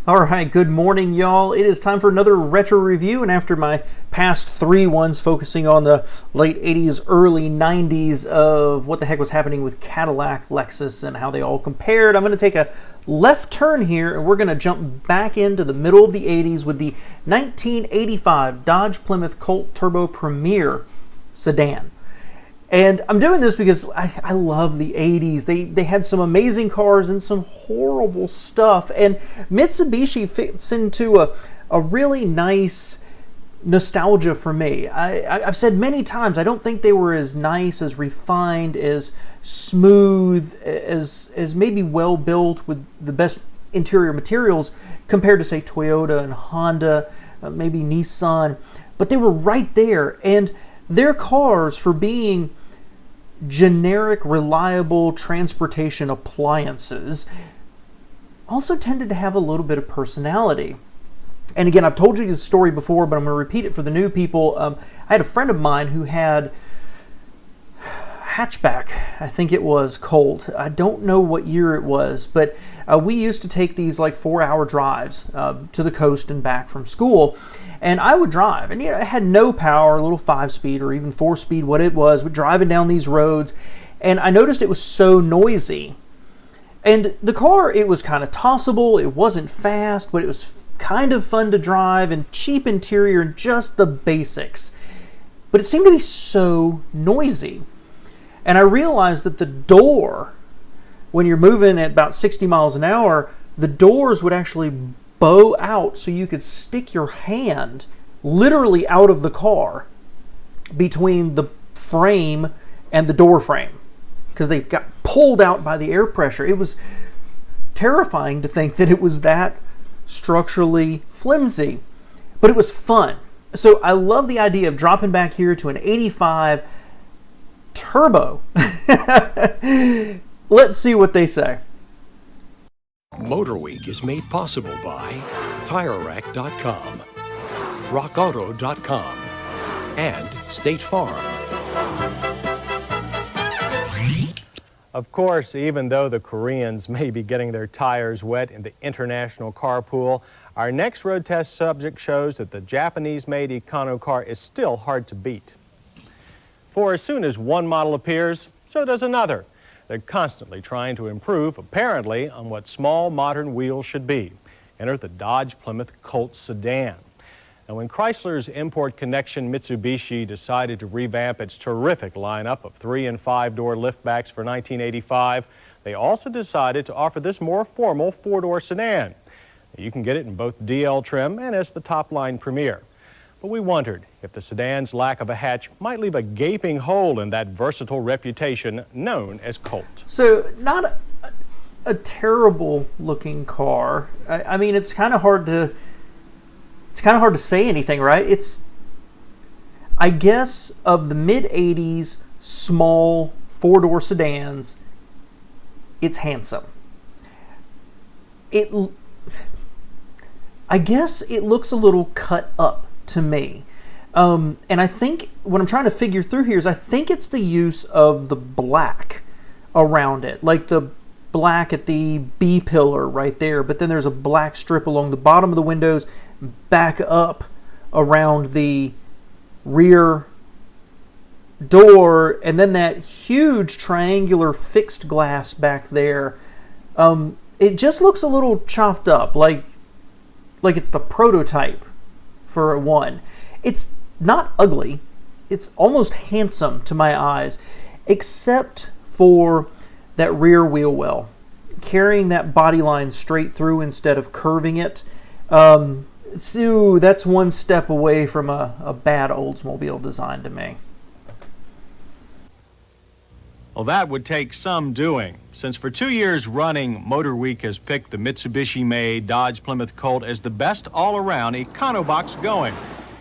Alright, good morning y'all. It is time for another retro review, and after my past three ones focusing on the late 80s, early 90s of what the heck was happening with Cadillac, Lexus, and how they all compared, I'm going to take a left turn here and we're going to jump back into the middle of the 80s with the 1985 Dodge Plymouth Colt Turbo Premier sedan. And I'm doing this because I love the 80s. They had some amazing cars and some horrible stuff. And Mitsubishi fits into a really nice nostalgia for me. I've said many times, I don't think they were as nice, as refined, as smooth, as maybe well built with the best interior materials compared to, say, Toyota and Honda, maybe Nissan. But they were right there. And their cars, for being generic, reliable transportation appliances, also tended to have a little bit of personality. And again, I've told you this story before, but I'm going to repeat it for the new people. I had a friend of mine who had hatchback, I think it was Colt. I don't know what year it was, but we used to take these like 4-hour drives to the coast and back from school. And I would drive, and it had no power, a little 5-speed or even 4-speed, what it was. We're driving down these roads, and I noticed it was so noisy. And the car, it was kind of tossable. It wasn't fast, but it was kind of fun to drive, and cheap interior, and just the basics. But it seemed to be so noisy. And I realized that the door, when you're moving at about 60 miles an hour, the doors would actually bow out so you could stick your hand literally out of the car between the frame and the door frame because they got pulled out by the air pressure. It was terrifying to think that it was that structurally flimsy, but it was fun. So I love the idea of dropping back here to an 85 turbo. Let's see what they say. Motorweek is made possible by TireRack.com, RockAuto.com, and State Farm. Of course, even though the Koreans may be getting their tires wet in the international carpool, our next road test subject shows that the Japanese-made Econo car is still hard to beat. For as soon as one model appears, so does another. They're constantly trying to improve, apparently, on what small modern wheels should be. Enter the Dodge Plymouth Colt sedan. And when Chrysler's import connection Mitsubishi decided to revamp its terrific lineup of 3- and 5-door liftbacks for 1985, they also decided to offer this more formal 4-door sedan. You can get it in both DL trim and as the top-line Premier. But we wondered if the sedan's lack of a hatch might leave a gaping hole in that versatile reputation known as Colt. So, not a terrible looking car. I mean, it's kind of hard to say anything, right? It's, I guess, of the mid-80s small 4-door sedans, it's handsome. I guess it looks a little cut up to me. And I think what I'm trying to figure through here is I think it's the use of the black around it, like the black at the B pillar right there, but then there's a black strip along the bottom of the windows, back up around the rear door, and then that huge triangular fixed glass back there. It just looks a little chopped up, like it's the prototype for one. It's not ugly. It's almost handsome to my eyes, except for that rear wheel well. Carrying that body line straight through instead of curving it. So that's one step away from a bad Oldsmobile design to me. Well, that would take some doing, since for 2 years running, Motorweek has picked the Mitsubishi-made Dodge Plymouth Colt as the best all-around econobox going.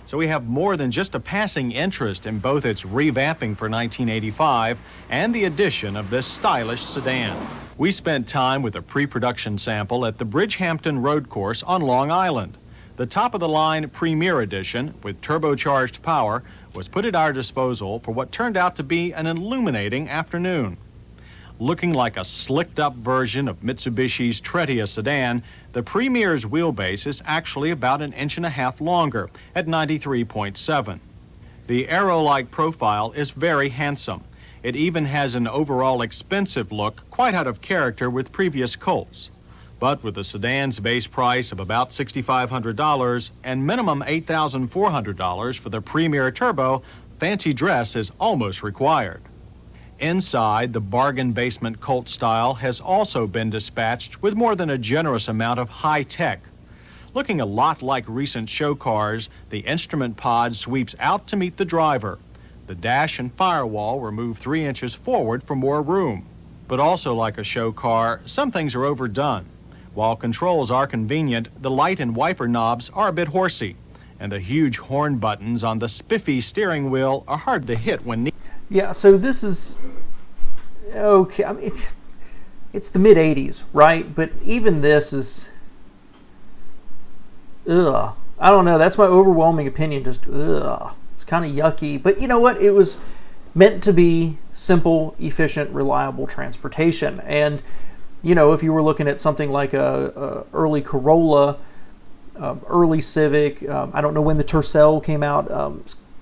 So we have more than just a passing interest in both its revamping for 1985 and the addition of this stylish sedan. We spent time with a pre-production sample at the Bridgehampton Road Course on Long Island. The top-of-the-line Premier Edition with turbocharged power was put at our disposal for what turned out to be an illuminating afternoon. Looking like a slicked-up version of Mitsubishi's Trettia sedan, the Premier's wheelbase is actually about 1.5 inches longer at 93.7. The aero-like profile is very handsome. It even has an overall expensive look, quite out of character with previous Colts. But with the sedan's base price of about $6,500 and minimum $8,400 for the Premier Turbo, fancy dress is almost required. Inside, the bargain basement Colt style has also been dispatched with more than a generous amount of high tech. Looking a lot like recent show cars, the instrument pod sweeps out to meet the driver. The dash and firewall were moved 3 inches forward for more room. But also like a show car, some things are overdone. While controls are convenient, the light and wiper knobs are a bit horsey, and the huge horn buttons on the spiffy steering wheel are hard to hit when needed. Yeah, so this is okay. I mean, it's the mid '80s, right? But even this is, ugh. I don't know. That's my overwhelming opinion. Just ugh. It's kind of yucky. But you know what? It was meant to be simple, efficient, reliable transportation. And you know, if you were looking at something like a early Corolla, early Civic, I don't know when the Tercel came out.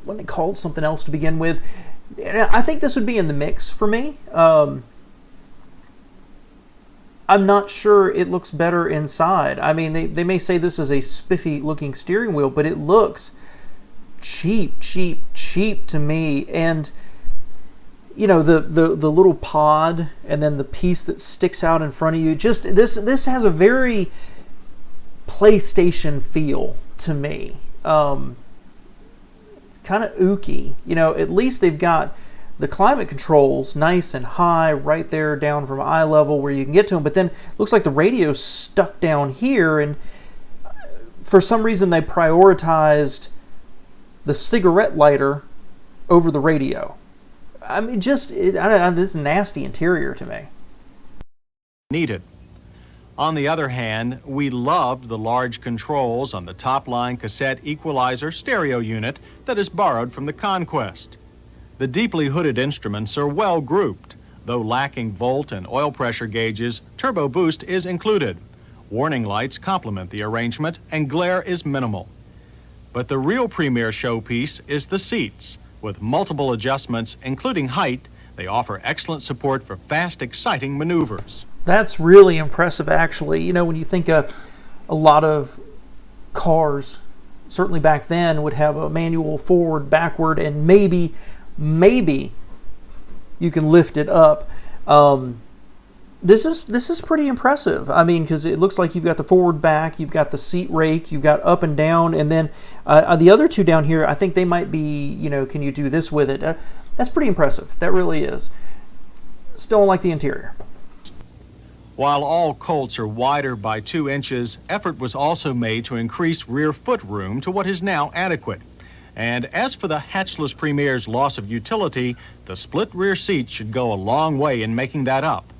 When they called something else to begin with. I think this would be in the mix for me. I'm not sure it looks better inside. I mean, they may say this is a spiffy looking steering wheel, but it looks cheap to me. And you know, the little pod and then the piece that sticks out in front of you, just this has a very PlayStation feel to me. Kind of ooky. You know, at least they've got the climate controls nice and high right there down from eye level where you can get to them, but then it looks like the radio's stuck down here, and for some reason they prioritized the cigarette lighter over the radio. I mean, just this nasty interior to me. Needed. On the other hand, we loved the large controls on the top-line cassette equalizer stereo unit that is borrowed from the Conquest. The deeply hooded instruments are well grouped. Though lacking volt and oil pressure gauges, turbo boost is included. Warning lights complement the arrangement, and glare is minimal. But the real premier showpiece is the seats. With multiple adjustments, including height, they offer excellent support for fast, exciting maneuvers. That's really impressive, actually. You know, when you think a lot of cars, certainly back then, would have a manual forward, backward, and maybe you can lift it up. This is pretty impressive. I mean, because it looks like you've got the forward, back, you've got the seat rake, you've got up and down, and then the other two down here, I think they might be, you know, can you do this with it? That's pretty impressive. That really is. Still don't like the interior. While all Colts are wider by 2 inches, effort was also made to increase rear foot room to what is now adequate. And as for the hatchless Premier's loss of utility, the split rear seat should go a long way in making that up.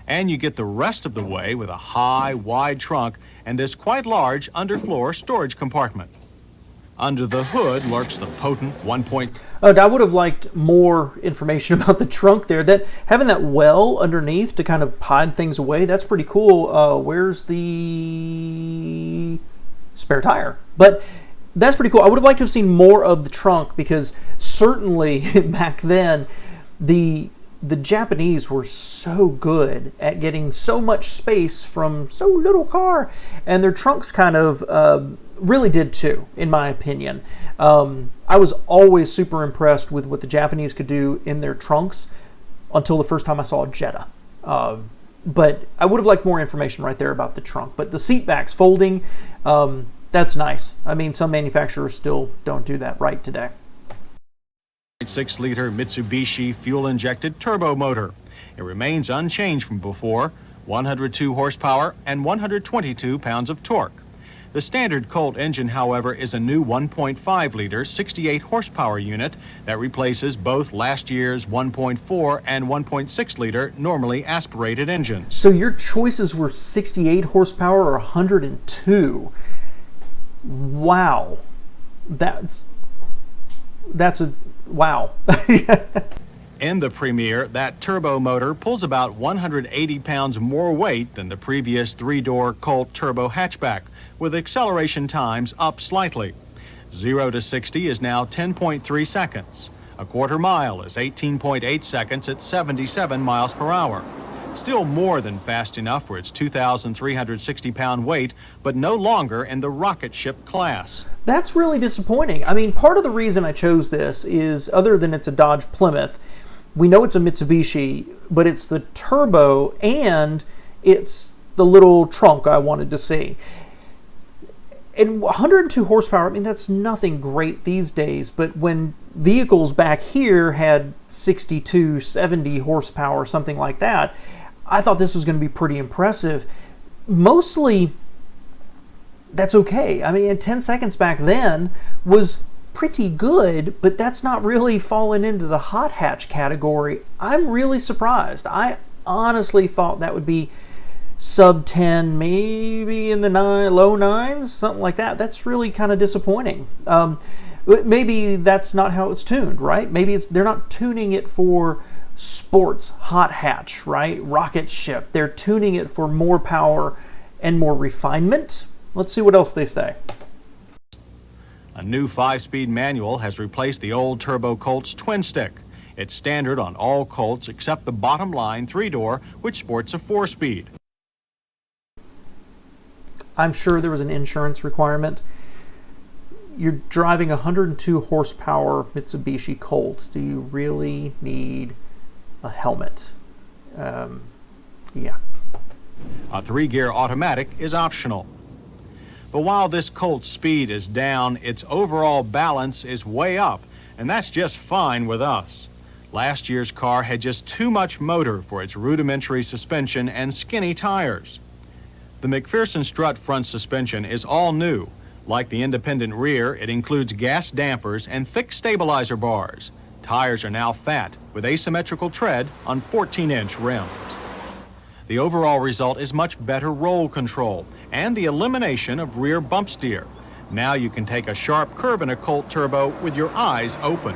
And you get the rest of the way with a high, wide trunk and this quite large underfloor storage compartment. Under the hood lurks the potent 1.0. I would have liked more information about the trunk there. That having that well underneath to kind of hide things away, that's pretty cool. Where's the spare tire? But that's pretty cool. I would have liked to have seen more of the trunk, because certainly back then the Japanese were so good at getting so much space from so little car, and their trunks kind of really did too, in my opinion. I was always super impressed with what the Japanese could do in their trunks until the first time I saw a Jetta. But I would have liked more information right there about the trunk. But the seat backs folding, that's nice. I mean, some manufacturers still don't do that right today. 6-liter Mitsubishi fuel-injected turbo motor. It remains unchanged from before, 102 horsepower and 122 pounds of torque. The standard Colt engine, however, is a new 1.5-liter 68 horsepower unit that replaces both last year's 1.4 and 1.6-liter normally aspirated engines. So your choices were 68 horsepower or 102. Wow. That's a wow. In the Premier, that turbo motor pulls about 180 pounds more weight than the previous three-door Colt turbo hatchback, with acceleration times up slightly. 0 to 60 is now 10.3 seconds. A quarter mile is 18.8 seconds at 77 miles per hour. Still more than fast enough for its 2,360-pound weight, but no longer in the rocket ship class. That's really disappointing. I mean, part of the reason I chose this is, other than it's a Dodge Plymouth, we know it's a Mitsubishi, but it's the turbo and it's the little trunk I wanted to see. And 102 horsepower, I mean, that's nothing great these days, but when vehicles back here had 62, 70 horsepower, something like that, I thought this was going to be pretty impressive. Mostly, that's okay. I mean, 10 seconds back then was pretty good, but that's not really fallen into the hot hatch category. I'm really surprised. I honestly thought that would be sub 10, maybe in the low 9s, something like that. That's really kind of disappointing. Maybe that's not how it's tuned, right? Maybe they're not tuning it for sports, hot hatch, right? Rocket ship. They're tuning it for more power and more refinement. Let's see what else they say. A new 5-speed manual has replaced the old Turbo Colt's twin stick. It's standard on all Colts except the bottom line 3-door, which sports a 4-speed. I'm sure there was an insurance requirement. You're driving a 102 horsepower Mitsubishi Colt. Do you really need a helmet? Yeah. A 3-gear automatic is optional. But while this Colt's speed is down, its overall balance is way up, and that's just fine with us. Last year's car had just too much motor for its rudimentary suspension and skinny tires. The McPherson strut front suspension is all new. Like the independent rear, it includes gas dampers and thick stabilizer bars. Tires are now fat, with asymmetrical tread on 14-inch rims. The overall result is much better roll control and the elimination of rear bump steer. Now you can take a sharp curve in a Colt Turbo with your eyes open.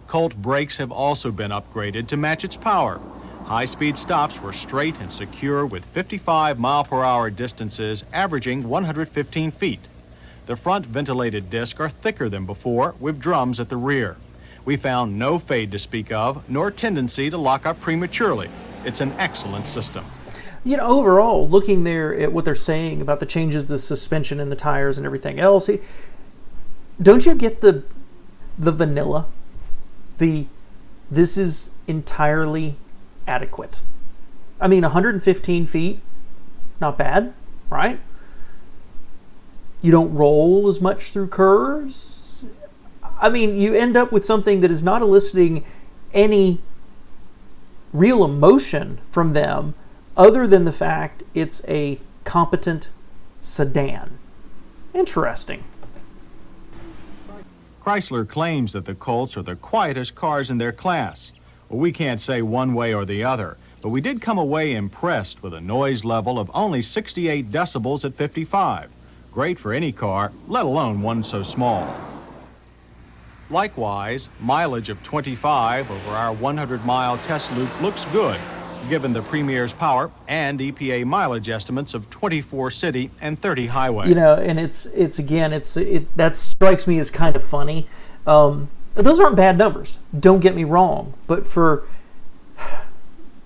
Colt brakes have also been upgraded to match its power. High-speed stops were straight and secure with 55-mile-per-hour distances averaging 115 feet. The front ventilated discs are thicker than before, with drums at the rear. We found no fade to speak of, nor tendency to lock up prematurely. It's an excellent system. You know, overall, looking there at what they're saying about the changes to the suspension and the tires and everything else, don't you get the vanilla? This is entirely adequate. I mean, 115 feet, not bad, right? You don't roll as much through curves. I mean, you end up with something that is not eliciting any real emotion from them other than the fact it's a competent sedan. Interesting. Chrysler claims that the Colts are the quietest cars in their class. Well, we can't say one way or the other, but we did come away impressed with a noise level of only 68 decibels at 55. Great for any car, let alone one so small. Likewise, mileage of 25 over our 100-mile test loop looks good, given the Premier's power and EPA mileage estimates of 24 city and 30 highway. You know, and that strikes me as kind of funny. Those aren't bad numbers, don't get me wrong, but for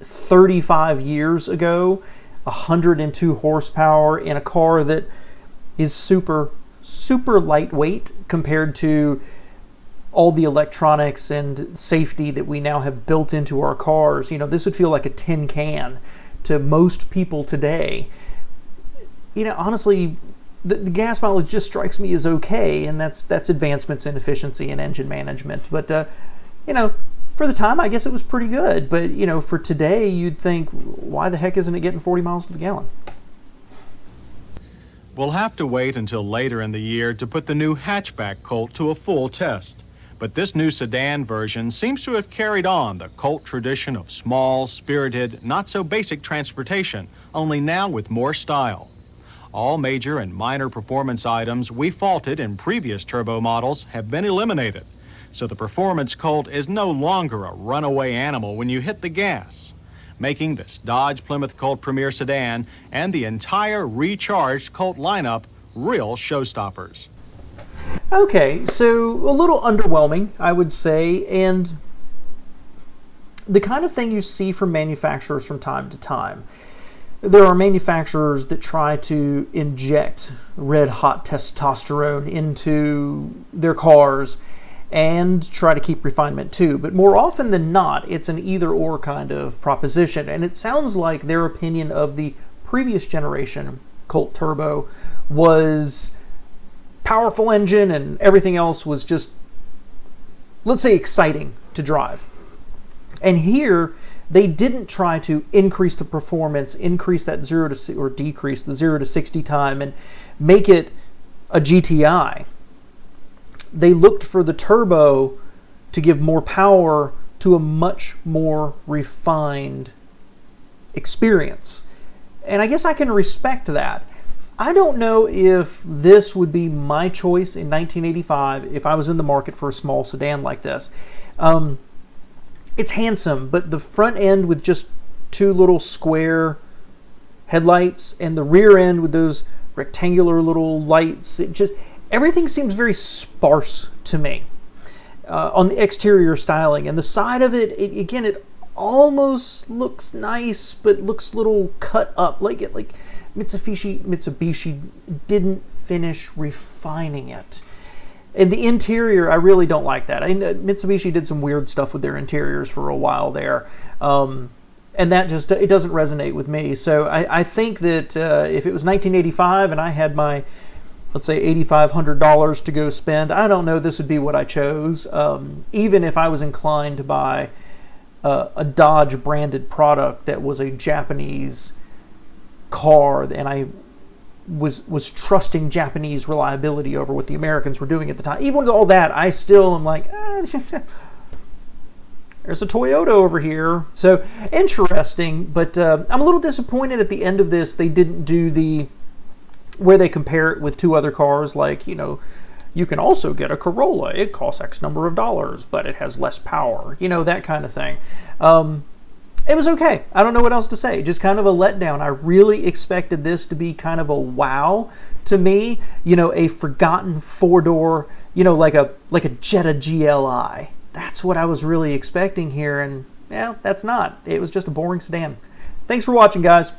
35 years ago, 102 horsepower in a car that is super, super lightweight compared to all the electronics and safety that we now have built into our cars. You know, this would feel like a tin can to most people today. You know, honestly, the gas mileage just strikes me as okay, and that's advancements in efficiency and engine management. But, you know, for the time, I guess it was pretty good. But, you know, for today, you'd think, why the heck isn't it getting 40 miles to the gallon? We'll have to wait until later in the year to put the new hatchback Colt to a full test. But this new sedan version seems to have carried on the Colt tradition of small, spirited, not-so-basic transportation, only now with more style. All major and minor performance items we faulted in previous turbo models have been eliminated. So the performance Colt is no longer a runaway animal when you hit the gas, making this Dodge Plymouth Colt Premier Sedan and the entire recharged Colt lineup real showstoppers. Okay, so a little underwhelming, I would say, and the kind of thing you see from manufacturers from time to time. There are manufacturers that try to inject red-hot testosterone into their cars and try to keep refinement too. But more often than not, it's an either-or kind of proposition. And it sounds like their opinion of the previous generation Colt Turbo was powerful engine and everything else was just, let's say, exciting to drive. And here, they didn't try to increase the performance, increase that decrease the 0 to 60 time and make it a GTI. They looked for the turbo to give more power to a much more refined experience. And I guess I can respect that. I don't know if this would be my choice in 1985 if I was in the market for a small sedan like this. It's handsome, but the front end with just two little square headlights and the rear end with those rectangular little lights, everything seems very sparse to me on the exterior styling. And the side of it, it almost looks nice, but looks a little cut up, like Mitsubishi didn't finish refining it. And the interior, I really don't like that. Mitsubishi did some weird stuff with their interiors for a while there. And that just, it doesn't resonate with me. So I think that if it was 1985 and I had my, let's say, $8,500 to go spend, I don't know this would be what I chose. Even if I was inclined to buy a Dodge branded product that was a Japanese car and I was trusting Japanese reliability over what the Americans were doing at the time. Even with all that, I still am like, there's a Toyota over here. So interesting, but I'm a little disappointed at the end of this. They didn't do where they compare it with two other cars, like, you can also get a Corolla. It costs X number of dollars, but it has less power. That kind of thing. It was okay. I don't know what else to say. Just kind of a letdown. I really expected this to be kind of a wow to me. A forgotten four-door, like a Jetta GLI. That's what I was really expecting here, and that's not. It was just a boring sedan. Thanks for watching, guys.